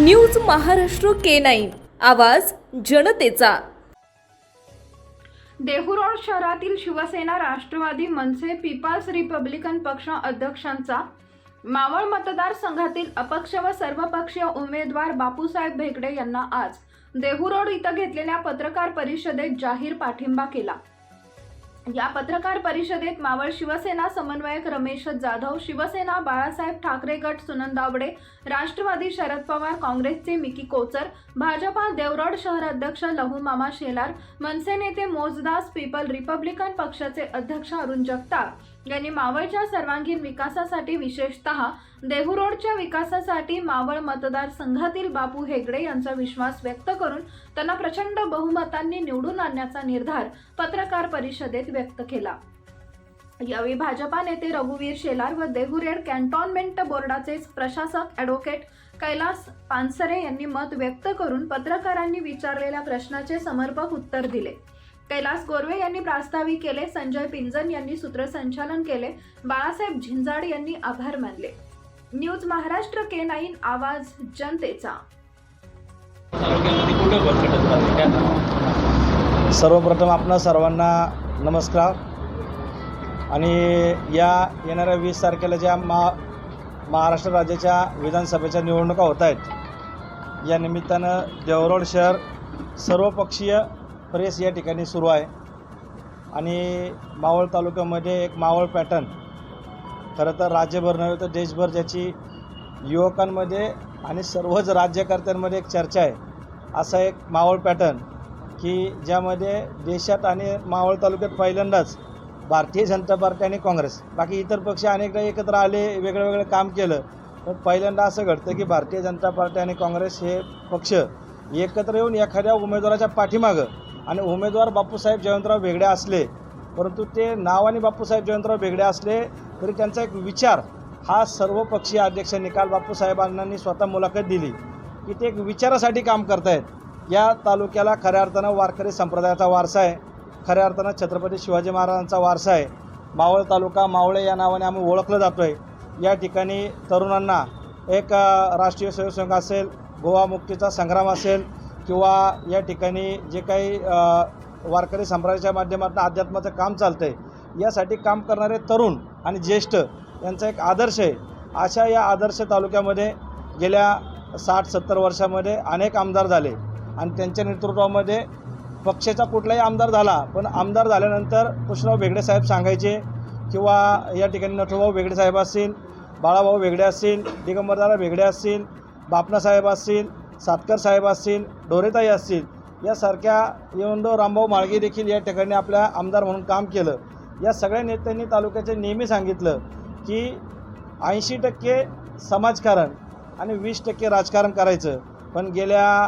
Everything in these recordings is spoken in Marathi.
न्यूज महाराष्ट्र K9 आवाज जनतेचा। देहूरोड शहरातील शिवसेना, राष्ट्रवादी, मनसे, पीपल्स रिपब्लिकन पक्ष अध्यक्षांचा मावळ मतदारसंघातील अपक्ष व सर्वपक्षीय उमेदवार बापूसाहेब भेगडे यांना आज देहूरोड इथं घेतलेल्या पत्रकार परिषदेत जाहीर पाठिंबा केला। या पत्रकार परिषदेत मावळ शिवसेना समन्वयक रमेश जाधव, शिवसेना बाळासाहेब ठाकरे गट सुनंद दावडे, राष्ट्रवादी शरद पवार, काँग्रेसचे मिकी कोचर, भाजपा देवरोड शहर अध्यक्ष लहू मामा शेलार, मनसे नेते मोजदास, पीपल रिपब्लिकन पक्षाचे अध्यक्ष अरुण जगताप यांनी मावळच्या सर्वांगीण विकासासाठी, विशेषतः देहूरोडच्या विकासासाठी मावळ मतदारसंघातील बापू हेगडे यांचा विश्वास व्यक्त करून त्यांना प्रचंड बहुमतांनी निवडून आणण्याचा निर्धार पत्रकार परिषदेत व्यक्त केला। यावेळी भाजपा नेते रघुवीर शेलार व देहूरोड कॅन्टोन्मेंट बोर्डाचे प्रशासक ॲडव्होकेट कैलास पानसरे यांनी मत व्यक्त करून पत्रकारांनी विचारलेल्या प्रश्नाचे समर्पक उत्तर दिले। कैलास गोरवे यांनी प्रास्ताविक केले, संजय पिंजन यांनी सूत्रसंचालन केले, बाळासाहेब झिंजाड यांनी आभार मानले। न्यूज महाराष्ट्र K9 आवाज जनतेचा। सर्वप्रथम आपणा सर्वांना नमस्कार। आणि या येणाऱ्या 20 तारखेला ज्या महाराष्ट्र राज्याच्या विधानसभेच्या निवडणुका होत आहेत, या निमित्तानं देहूरोड शहर सर्वपक्षीय प्रेस या ठिकाणी सुरू आहे। आणि मावळ तालुक्यामध्ये एक मावळ पॅटर्न खरं तर राज्यभर नव्हे तर देशभर ज्याची युवकांमध्ये आणि सर्वच राज्यकर्त्यांमध्ये एक चर्चा आहे, असा एक मावळ पॅटर्न की ज्यामध्ये देशात आणि मावळ तालुक्यात पहिल्यांदाच भारतीय जनता पार्टी आणि काँग्रेस, बाकी इतर पक्ष अनेकदा एकत्र आले, वेगळं वेगळं काम केलं, पण पहिल्यांदा असं घडतं की भारतीय जनता पार्टी आणि काँग्रेस हे पक्ष एकत्र येऊन एखाद्या उमेदवाराच्या पाठीमागं, आणि उमेदवार बापूसाहेब जयवंतराव भेगडे असले, परंतु ते नाव आणि बापूसाहेब जयवंतराव भेगडे असले तरी त्यांचा एक विचार हा सर्वपक्षीय अध्यक्ष निकाल बापूसाहेबांनी स्वतः मुलाखत दिली की ते एक विचारासाठी काम करतायत। या तालुक्याला खऱ्या अर्थानं वारकरी संप्रदायाचा वारसा आहे, खऱ्या अर्थानं छत्रपती शिवाजी महाराजांचा वारसा आहे। मावळ तालुका मावळे या नावाने आम्ही ओळखलं जातो आहे। या ठिकाणी तरुणांना एक राष्ट्रीय स्वयंसेवक असेल, गोवा मुक्तीचा संग्राम असेल, किंवा या ठिकाणी जे काही वारकरी संप्रदायाच्या माध्यमातून अध्यात्माचं काम चालतं आहे, यासाठी काम करणारे तरुण आणि ज्येष्ठ यांचा एक आदर्श आहे। अशा या आदर्श तालुक्यामध्ये गेल्या 60-70 वर्षामध्ये अनेक आमदार झाले आणि त्यांच्या नेतृत्वामध्ये पक्षाचा कुठलाही आमदार झाला, पण आमदार झाल्यानंतर कृष्णराव भेगडे साहेब सांगायचे, किंवा या ठिकाणी नटूभाऊ भेगडे साहेब असतील, बाळाभाऊ भेगडे असतील, दिगंबरदादा भेगडे असतील, बापनासाहेब असतील, सातकर साहेब असतील, डोरेताई असतील, यासारख्या येऊंडो रामभाऊ माळगे देखील या ठिकाणी आपल्या आमदार म्हणून काम केलं। या सगळ्या नेत्यांनी तालुक्याचे नेहमी सांगितलं की 80% समाजकारण आणि 20% राजकारण करायचं, पण गेल्या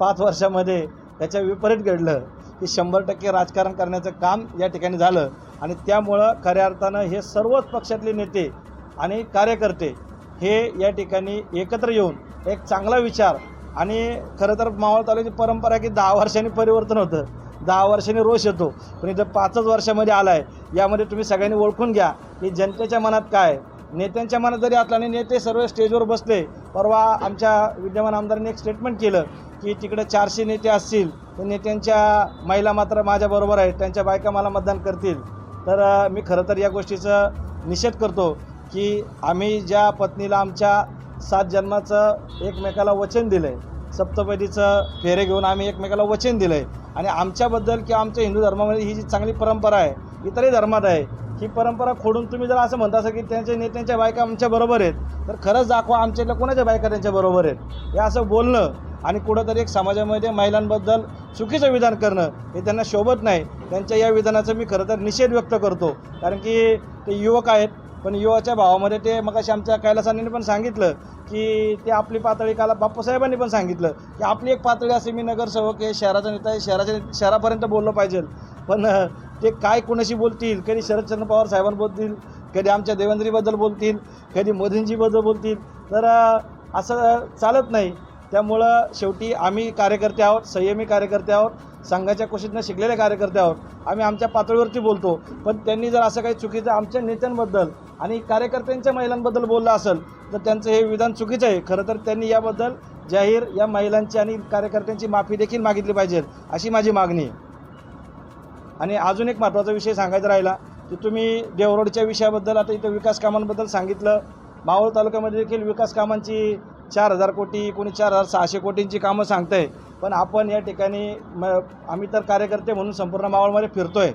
5 वर्षामध्ये त्याच्या विपरीत घडलं की 100% राजकारण करण्याचं काम या ठिकाणी झालं। आणि त्यामुळं खऱ्या अर्थानं हे सर्वच पक्षातले नेते आणि कार्यकर्ते हे या ठिकाणी एकत्र येऊन एक चांगला विचार, आणि खरं तर मावळ तालुक्याची परंपरा की 10 वर्षांनी परिवर्तन होतं, 10 वर्षांनी रोष येतो, पण इथं 5च वर्षामध्ये आला आहे। यामध्ये तुम्ही सगळ्यांनी ओळखून घ्या की जनतेच्या मनात काय, नेत्यांच्या मनात जरी असला, आणि नेते सर्व स्टेजवर बसले। परवा आमच्या विद्यमान आमदारांनी एक स्टेटमेंट केलं की तिकडे 400 नेते असतील, तर नेत्यांच्या महिला मात्र माझ्याबरोबर आहेत, त्यांच्या बायका मला मतदान करतील। तर मी खरं तर या गोष्टीचा निषेध करतो की आम्ही ज्या पत्नीला आमच्या 7 जन्माचं एकमेकाला वचन दिलं आहे, सप्तपदीचं फेरे घेऊन आम्ही एकमेकाला वचन दिलं आहे, आणि आमच्याबद्दल किंवा आमच्या हिंदू धर्मामध्ये ही जी चांगली परंपरा आहे, इतरही धर्मात आहे, ही परंपरा खोडून तुम्ही जर असं म्हणता की त्यांच्या नेत्यांच्या बायका आमच्याबरोबर आहेत, तर खरंच दाखवा आमच्यातल्या कोणाच्या बायका त्यांच्याबरोबर आहेत। हे असं बोलणं आणि कुठंतरी एक समाजामध्ये महिलांबद्दल चुकीचं विधान करणं हे त्यांना शोभत नाही। त्यांच्या या विधानाचा मी खरं तर निषेध व्यक्त करतो, कारण की ते युवक आहेत, पण युवाच्या भावामध्ये ते मगाशी आमच्या कैलासांनी पण सांगितलं की ते आपली पातळी, काला बापूसाहेबांनी पण सांगितलं की आपली एक पातळी असे, मी नगरसेवक आहे, शहराचा नेता आहे, शहरापर्यंत बोललं पाहिजे, पण ते काय कुणाशी बोलतील, कधी शरदचंद्र पवार साहेबांना बोलतील, कधी आमच्या देवेंद्रीबद्दल बोलतील, कधी मोदींजीबद्दल बोलतील, तर असं चालत नाही। त्यामुळं शेवटी आम्ही कार्यकर्ते आहोत, संयमी कार्यकर्ते आहोत, संघाच्या कुशीतनं शिकलेले कार्यकर्ते आहोत, आम्ही आमच्या पातळीवरती बोलतो। पण त्यांनी जर असं काही चुकीचं आमच्या नेत्यांबद्दल आणि कार्यकर्त्यांच्या महिलांबद्दल बोललं असेल तर त्यांचं हे विधान चुकीचं आहे। खरं तर त्यांनी याबद्दल जाहीर या महिलांची आणि कार्यकर्त्यांची माफी देखील मागितली पाहिजे, अशी माझी मागणी आहे. आणि अजून एक महत्त्वाचा विषय सांगायचा राहिला की तुम्ही देवरोडच्या विषयाबद्दल आता इथं विकास कामांबद्दल सांगितलं. मावळ तालुक्यामध्ये देखील विकास कामांची 4,000 कोटी, कोणी 4,600 कोटींची कामं सांगतं आहे. पण आपण या ठिकाणी आम्ही तर कार्यकर्ते म्हणून संपूर्ण मावळमध्ये फिरतो आहे,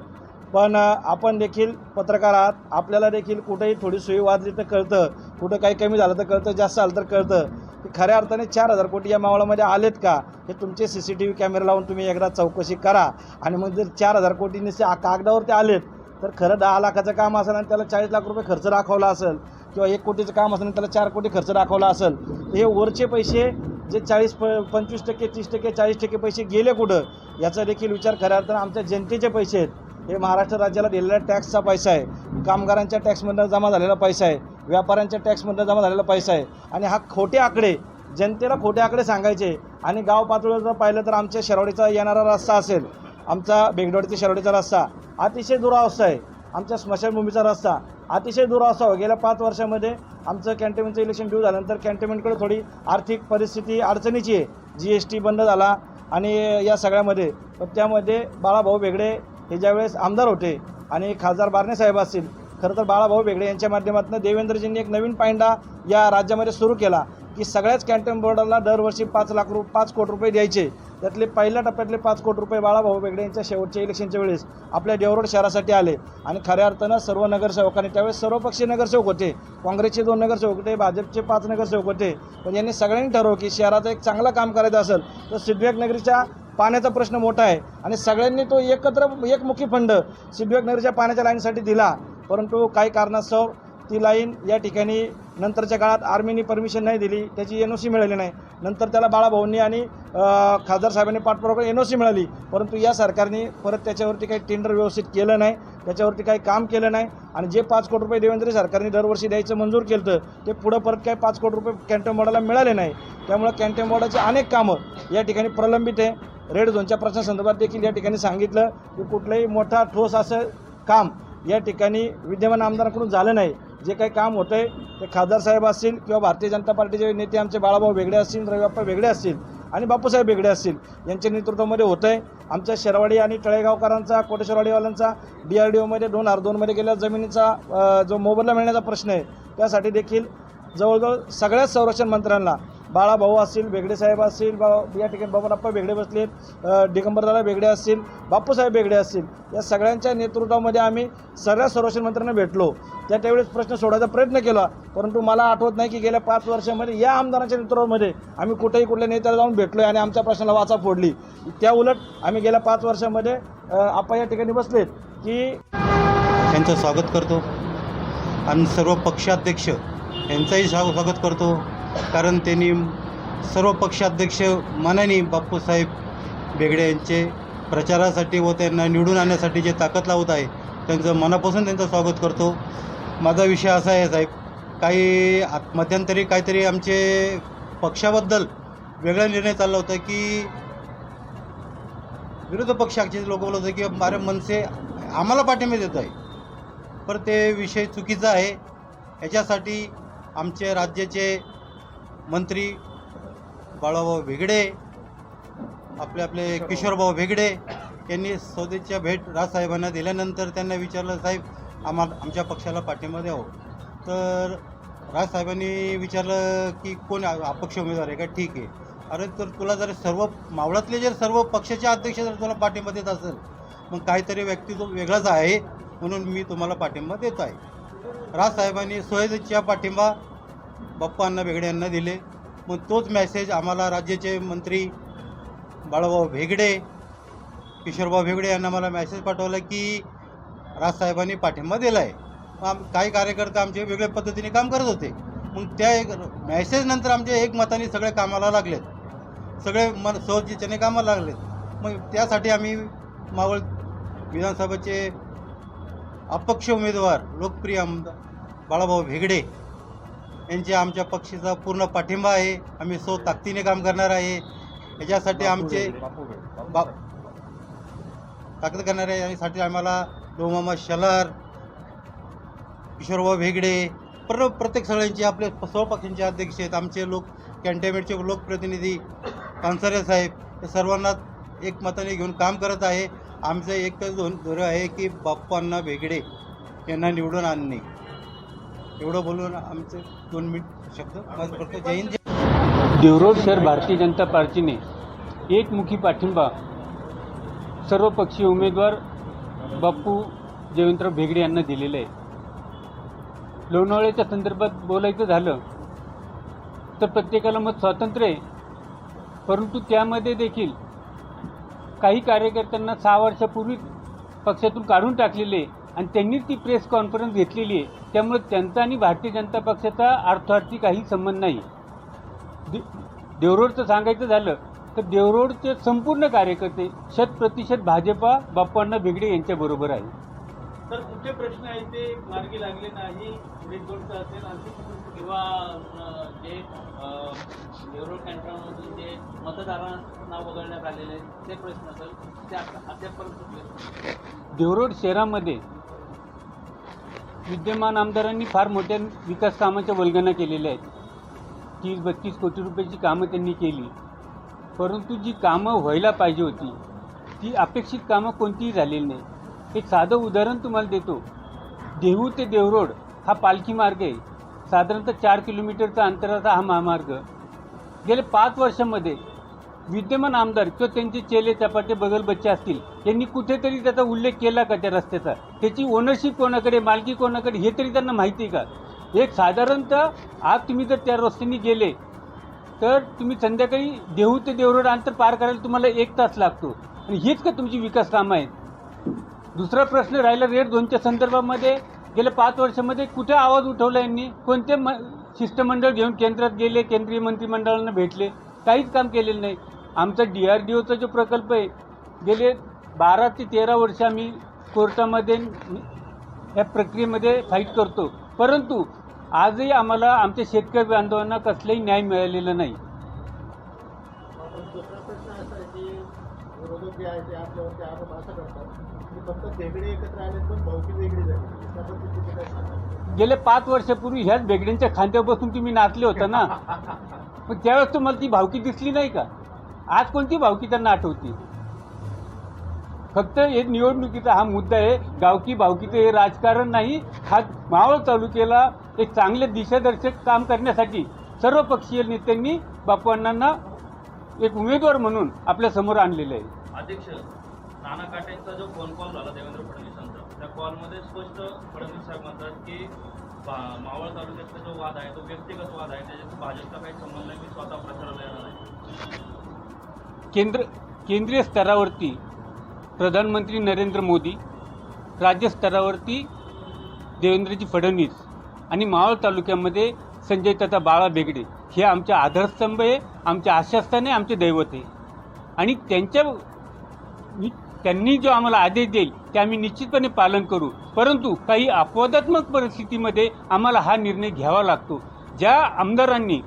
पण आपण देखील पत्रकार आहात. आपल्याला देखील कुठेही थोडी सोयी वाजली तर कळतं, कुठं काही कमी झालं तर कळतं, जास्त झालं तर कळतं की खऱ्या अर्थाने 4,000 कोटी या मावळामध्ये आलेत का, हे तुमचे CCTV कॅमेरा लावून तुम्ही एकदा चौकशी करा. आणि मग जर 4,000 कोटी नुसते कागदावरती आलेत तर खरं 10 लाखाचं काम असेल आणि त्याला 40 लाख रुपये खर्च दाखवला असेल, किंवा 1 कोटीचं काम असेल आणि त्याला 4 कोटी खर्च दाखवला असेल, तर हे वरचे पैसे जे 25%, 30%, 40% पैसे गेले कुठं, याचा देखील विचार खऱ्या अर्थानं आमच्या जनतेचे पैसे आहेत. हे महाराष्ट्र राज्याला दिलेल्या टॅक्सचा पैसा आहे, कामगारांच्या टॅक्समधनं जमा झालेला पैसा आहे, व्यापाऱ्यांच्या टॅक्समधनं जमा झालेला पैसा आहे. आणि हा खोटे आकडे, जनतेला खोटे आकडे सांगायचे. आणि गाव पातळीवर जर पाहिलं तर आमच्या शिरवाडीचा येणारा रस्ता असेल, आमचा बेगडवाडी ते शिरवाडीचा रस्ता अतिशय दुरावस्था आहे. आमच्या स्मशानभूमीचा रस्ता अतिशय दुरावस्था आहे. गेल्या 5 वर्षामध्ये आमचं कॅन्टोन्मेंटचं इलेक्शन ड्यू झाल्यानंतर कॅन्टोन्मेंटकडे थोडी आर्थिक परिस्थिती अडचणीची आहे. GST बंद झाला आणि या सगळ्यामध्ये, पण त्यामध्ये बाळाभाऊ बेगडे हे ज्यावेळेस आमदार होते आणि खासदार बारणे साहेब असतील, खरं तर बाळाभाऊ बेगडे यांच्या माध्यमातून देवेंद्रजींनी एक नवीन पायंडा या राज्यामध्ये सुरू केला की सगळ्याच कॅन्टोन्मेंट बोर्डाला दरवर्षी 5 कोटी रुपये द्यायचे. त्यातले पहिल्या टप्प्यातले 5 कोटी रुपये बाळाभाऊ बेगडे यांच्या शेवटच्या इलेक्शनच्या वेळेस आपल्या देवरोड शहरासाठी आले. आणि खऱ्या अर्थानं सर्व नगरसेवकांनी, त्यावेळेस सर्वपक्षीय नगरसेवक होते, काँग्रेसचे 2 नगरसेवक होते, भाजपचे 5 नगरसेवक होते, पण यांनी सगळ्यांनी ठरवलं की शहराचं एक चांगलं काम करायचं असेल तर सिद्धिविनायक नगरीच्या पाण्याचा प्रश्न मोठा आहे आणि सगळ्यांनी तो एकमुखी फंड सिद्धिविनायक नगरीच्या पाण्याच्या लाईनसाठी दिला. परंतु काही कारणास्तव ती लाईन या ठिकाणी नंतरच्या काळात आर्मीने परमिशन नाही दिली, त्याची NOC मिळाली नाही. नंतर त्याला बाळाभाऊंनी आणि खासदार साहेबांनी पाठपुरावा NOC मिळाली, परंतु या सरकारने परत त्याच्यावरती काही टेंडर व्यवस्थित केलं नाही, त्याच्यावरती काही काम केलं नाही. आणि जे 5 कोटी रुपये देवेंद्र सरकारने दरवर्षी द्यायचं मंजूर केलं तर ते पुढं परत काही 5 कोटी रुपये कॅन्टोन्मेंट बोर्डाला मिळाले नाही. त्यामुळे कॅन्टोन्मेंट बोर्डाची अनेक कामं या ठिकाणी प्रलंबित आहे. रेड झोनच्या प्रश्नासंदर्भात देखील या ठिकाणी सांगितलं की कुठलंही मोठा ठोस असं काम या ठिकाणी विद्यमान आमदारांकडून झालं नाही. जे काही काम होतं आहे ते खासदार साहेब असतील किंवा भारतीय जनता पार्टीचे नेते आमचे बाळाभाऊ बेगडे असतील, रविबाप्पा बेगडे असतील आणि बापूसाहेब बेगडे असतील, यांच्या नेतृत्वामध्ये होतं आहे. आमच्या शिरवाडी आणि तळेगावकरांचा, कोटेश्वरवाडीवाल्यांचा DRDOमध्ये 2002मध्ये गेल्या जमिनीचा जो मोबदला मिळण्याचा प्रश्न आहे, त्यासाठी देखील जवळजवळ सगळ्याच संरक्षण मंत्र्यांना, बाळाभाऊ असतील, बेगडे साहेब असतील, या ठिकाणी बाबाप्पा बेगडे बसलेत, दिगंबरदादा बेगडे असतील, बापूसाहेब बेगडे असतील, या सगळ्यांच्या नेतृत्वामध्ये आम्ही सगळ्या संरक्षण मंत्र्यांना भेटलो. त्यावेळेस प्रश्न सोडवायचा प्रयत्न केला, परंतु मला आठवत नाही की गेल्या 5 वर्षामध्ये या आमदारांच्या नेतृत्वामध्ये आम्ही कुठेही कुठल्या नेत्याला जाऊन भेटलो आहे आणि आमच्या प्रश्नाला वाचा फोडली. त्या उलट आम्ही गेल्या 5 वर्षामध्ये आपण या ठिकाणी बसलेत की त्यांचं स्वागत करतो आणि सर्व पक्षाध्यक्ष यांचंही स्वागत करतो, कारण त्यांनी सर्व पक्षाध्यक्ष मनाने बापूसाहेब बेगडे यांचे प्रचारासाठी व त्यांना निवडून आणण्यासाठी जे ताकद लावत आहे त्यांचं मनापासून त्यांचं स्वागत करतो. माझा विषय असा आहे साहेब, काही मध्यंतरी काहीतरी आमचे पक्षाबद्दल वेगळा निर्णय चालला होता की विरोधी पक्षाचे लोक बोलत होते की मारे मनसे आम्हाला पाठिंबा देत आहे, पण ते विषय चुकीचा आहे. याच्यासाठी आमचे राज्याचे मंत्री बाळाभाऊ बेगडे, आपले किशोरभाऊ बेगडे यांनी स्वदेशच्या भेट राजसाहेबांना दिल्यानंतर त्यांना विचारलं, साहेब आमच्या पक्षाला पाठिंबा द्यावं. तर राजसाहेबांनी विचारलं की कोण अपक्ष उमेदवार आहे का? ठीक आहे. अरे तर तुला जर सर्व मावळातले जर सर्व पक्षाचे अध्यक्ष जर तुला पाठिंबा देत असेल, मग काहीतरी व्यक्तित्व वेगळाच आहे, म्हणून मी तुम्हाला पाठिंबा देत आहे. राजसाहेबांनी स्वदेशच्या पाठिंबा बाप्पांना बेगडे यांना दिले. मग तोच मेसेज आम्हाला राज्याचे मंत्री बाळाभाऊ बेगडे, किशोरभाऊ बेगडे यांना मला मेसेज पाठवला की राजसाहेबांनी पाठिंबा दिला आहे. काही कार्यकर्ते आमचे वेगळ्या पद्धतीने काम करत होते. मग त्या एक मेसेजनंतर आमचे एकमताने सगळे कामाला लागलेत, सगळे सहजीच्याने कामाला लागलेत. मग त्यासाठी आम्ही मावळ विधानसभेचे अपक्ष उमेदवार लोकप्रिय आमदार बाळाभाऊ बेगडे यांचे आमच्या पक्षाचा पूर्ण पाठिंबा आहे. आम्ही ताकदीने काम करणार आहे. याच्यासाठी आमचे ताकद करणार आहे. यासाठी आम्हाला डोमामा शलार, किशोरभाऊ बेगडे, प्रत्येक सगळ्यांचे आपले सर्व पक्षांचे अध्यक्ष आहेत. आमचे लोक कॅन्टोन्मेंटचे लोकप्रतिनिधी पानसरे साहेब हे सर्वांना एकमताने घेऊन काम करत आहे. आमचं एकच धोरण आहे की बाप्पांना भेगडे यांना निवडून आणणे. एवढं बोलून आमचे 2 मिनिट शब्द माझं करतो. जय हिंद. देवरोड शहर भारतीय जनता पार्टीने एकमुखी पाठिंबा सर्वपक्षीय उमेदवार बाप्पू जयवंतराव भेगडे यांना दिलेलं आहे. लोणावळ्याच्या संदर्भात बोलायचं झालं तर प्रत्येकाला मत स्वातंत्र्य आहे, परंतु त्यामध्ये देखील काही कार्यकर्त्यांना 6 वर्षापूर्वी पक्षातून काढून टाकलेले आणि त्यांनी ती प्रेस कॉन्फरन्स घेतलेली आहे. त्यामुळे त्यांचा आणि भारतीय जनता पक्षाचा अर्थार्थी काही संबंध नाही. देवरोडचं सांगायचं झालं तर देवरोडचे संपूर्ण कार्यकर्ते 100% भाजपा बाप्पांना भेगडे यांच्याबरोबर आहे. तर कुठे प्रश्न आहे ते मार्गी लागले नाही, रेडगोडचं असेल आणखी किंवा जे देवरोड कॅन्टोन्मेंटमधून जे मतदारांना वगळण्यात आलेले ते प्रश्न असेल ते अद्यापपर्यंत सुटले. देवरोड शहरामध्ये विद्यमान आमदारांनी फार मोठ्या विकास कामाच्या वल्गना केलेल्या आहेत. 30-32 कोटी रुपयाची कामं त्यांनी केली, परंतु जी कामं व्हायला पाहिजे होती ती अपेक्षित कामं कोणतीही झालेली नाही. एक साधं उदाहरण तुम्हाला देतो. देहू ते देवरोड हा पालखी मार्ग आहे. साधारणतः 4 किलोमीटरचा अंतराचा हा महामार्ग गेल्या 5 वर्षामध्ये विद्यमान आमदार किंवा त्यांचे चेले चपाटे बगल बच्चे असतील यांनी कुठेतरी त्याचा उल्लेख केला का त्या रस्त्याचा? त्याची ओनरशिप कोणाकडे, मालकी कोणाकडे हे तरी त्यांना माहिती आहे का? एक साधारणतः आज तुम्ही जर त्या रस्त्याने गेले तर तुम्ही संध्याकाळी देहू ते देवरोड अंतर पार करायला तुम्हाला 1 तास लागतो. आणि हीच का तुमची विकास कामं आहेत? दुसरा प्रश्न राहिला रेड झोनच्या संदर्भामध्ये. गेल्या 5 वर्षामध्ये कुठे आवाज उठवला यांनी? कोणते शिष्टमंडळ घेऊन केंद्रात गेले, केंद्रीय मंत्रिमंडळांना भेटले? काहीच काम केलेलं नाही. आमचा DRDOचा जो प्रकल्प आहे गेले 12 ते 13 वर्ष आम्ही कोर्टामध्ये या प्रक्रियेमध्ये फाईट करतो, परंतु आजही आम्हाला आमच्या शेतकरी बांधवांना कसलाही न्याय मिळालेला नाही. दुसरा प्रश्न असा आहे की विरोधक जे आहे ते आपल्यावरती आरोप असं करतात की फक्त भेगडे एकत्र आले पण भावकी वेगळी झाली. त्या पद्धतीचे काय सांगा? गेले 5 वर्षापूर्वी ह्याच भेगड्यांच्या खांद्यावर बसून तुम्ही नाचले होता ना, मग त्यावेळेस तुम्हाला ती भावकी दिसली नाही का? आज कोणती भावकी त्यांना आठवती? फक्त एक निवडणुकीचा हा मुद्दा आहे. गावकी भावकीचं हे राजकारण नाही. हा मावळ तालुक्याला एक चांगले दिशादर्शक काम करण्यासाठी सर्वपक्षीय नेत्यांनी बाप्पांना एक उमेदवार म्हणून आपल्या समोर आणलेलं आहे. अध्यक्ष, नाना काटेंचा जो फोन कॉल झाला देवेंद्र फडणवीसांचा, त्या कॉलमध्ये स्पष्ट फडणवीस साहेब म्हणतात की मावळ तालुक्यातला जो वाद आहे तो व्यक्तिगत वाद आहे, त्याच्यात भाजपचा काही संबंध नाही, मी स्वतः प्रचाराला येणार आहे. केंद्रीय स्तरावरती प्रधानमंत्री नरेंद्र मोदी, राज्य स्तरावरती देवेंद्रजी फडणवीस आणि मावळ तालुक्यामध्ये संजय तथा बाळा भेगडे हे आमचे आधारस्तंभ आहे, आमचे आशास्थान आहे, आमचे दैवत आहे. आणि त्यांनी जो आम्हाला आदेश देईल ते आम्ही निश्चितपणे पालन करू. परंतु काही अपवादात्मक परिस्थितीमध्ये आम्हाला हा निर्णय घ्यावा लागतो. ज्या आमदारांनी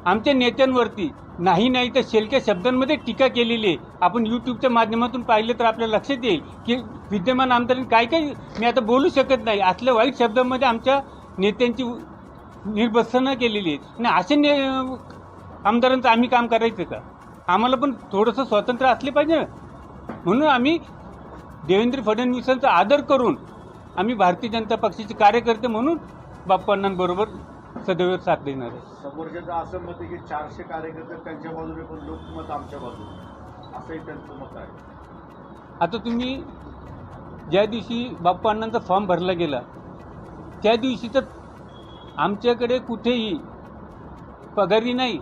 आमच्या नेत्यांवरती नाही तर शेलक्या शब्दांमध्ये टीका केलेली आहे, आपण यूट्यूबच्या माध्यमातून पाहिलं तर आपल्याला लक्षात येईल की विद्यमान आमदारांनी काय मी आता बोलू शकत नाही असल्या वाईट शब्दांमध्ये आमच्या नेत्यांची निर्भत्सना केलेली आहे. आणि अशा आमदारांचं आम्ही काम करायचं का? आम्हाला पण थोडंसं स्वातंत्र्य असले पाहिजे ना. म्हणून आम्ही देवेंद्र फडणवीसांचा आदर करून आम्ही भारतीय जनता पक्षाचे कार्यकर्ते म्हणून बाप्पांबरोबर सदैव साथ देणार आहे. समोरच्याचं असं मत आहे की 400 कार्यकर्ते त्यांच्या बाजूने पण लोकमत आमच्या बाजूने, असंही त्यांचं मत आहे. आता तुम्ही ज्या दिवशी बाप्पांचा फॉर्म भरला गेला त्या दिवशी तर आमच्याकडे कुठेही पगारी नाही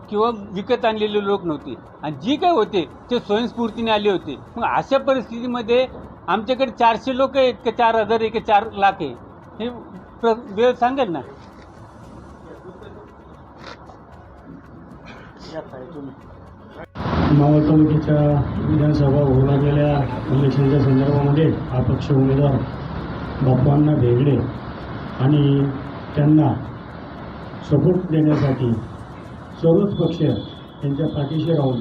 किंवा विकत आणलेले लोक नव्हते, आणि जी काय होते ते स्वयंस्फूर्तीने आले होते. मग अशा परिस्थितीमध्ये आमच्याकडे 400 लोक आहेत का 4000 आहे का 4 लाख आहे हे वेळ सांगेल ना. मावळ तालुक्याच्या विधानसभा होऊ गेल्या इलेक्शनच्या संदर्भामध्ये अपक्ष उमेदवार बाप्पांना भेगडे आणि त्यांना सपोर्ट देण्यासाठी सर्वच पक्ष त्यांच्या पाठीशी राहून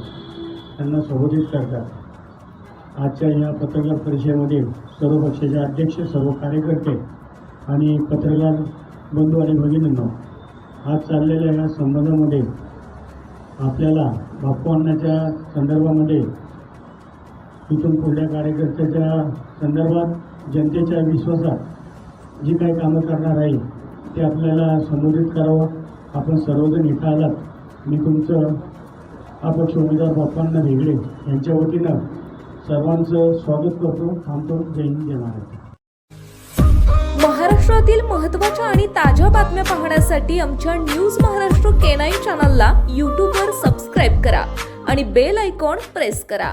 त्यांना संबोधित करतात. आजच्या या पत्रकार परिषदेमध्ये सर्व पक्षाचे अध्यक्ष, सर्व कार्यकर्ते आणि पत्रकार बंधू आणि भगिनींनो, आज चाललेल्या या संबंधामध्ये आपल्याला बाप्पांच्या संदर्भामध्ये इथून पुढल्या कार्यकर्त्याच्या संदर्भात जनतेच्या विश्वासात जी काही कामं करणार आहे ते आपल्याला संबोधित करावं. आपण सर्वजण इथं आलात. मी तुमचं अपक्ष उमेदवार बाप्पांना भेगडे यांच्या वतीनं सर्वांचं स्वागत करतो. थांबतो. जय हिंद, जय महाराष्ट्र. महाराष्ट्रातील महत्त्वाच्या आणि ताज्या बातम्या पाहण्यासाठी आमच्या न्यूज महाराष्ट्र K9 चॅनलला यूट्यूबवर सबस्क्राईब करा आणि बेल आयकॉन प्रेस करा.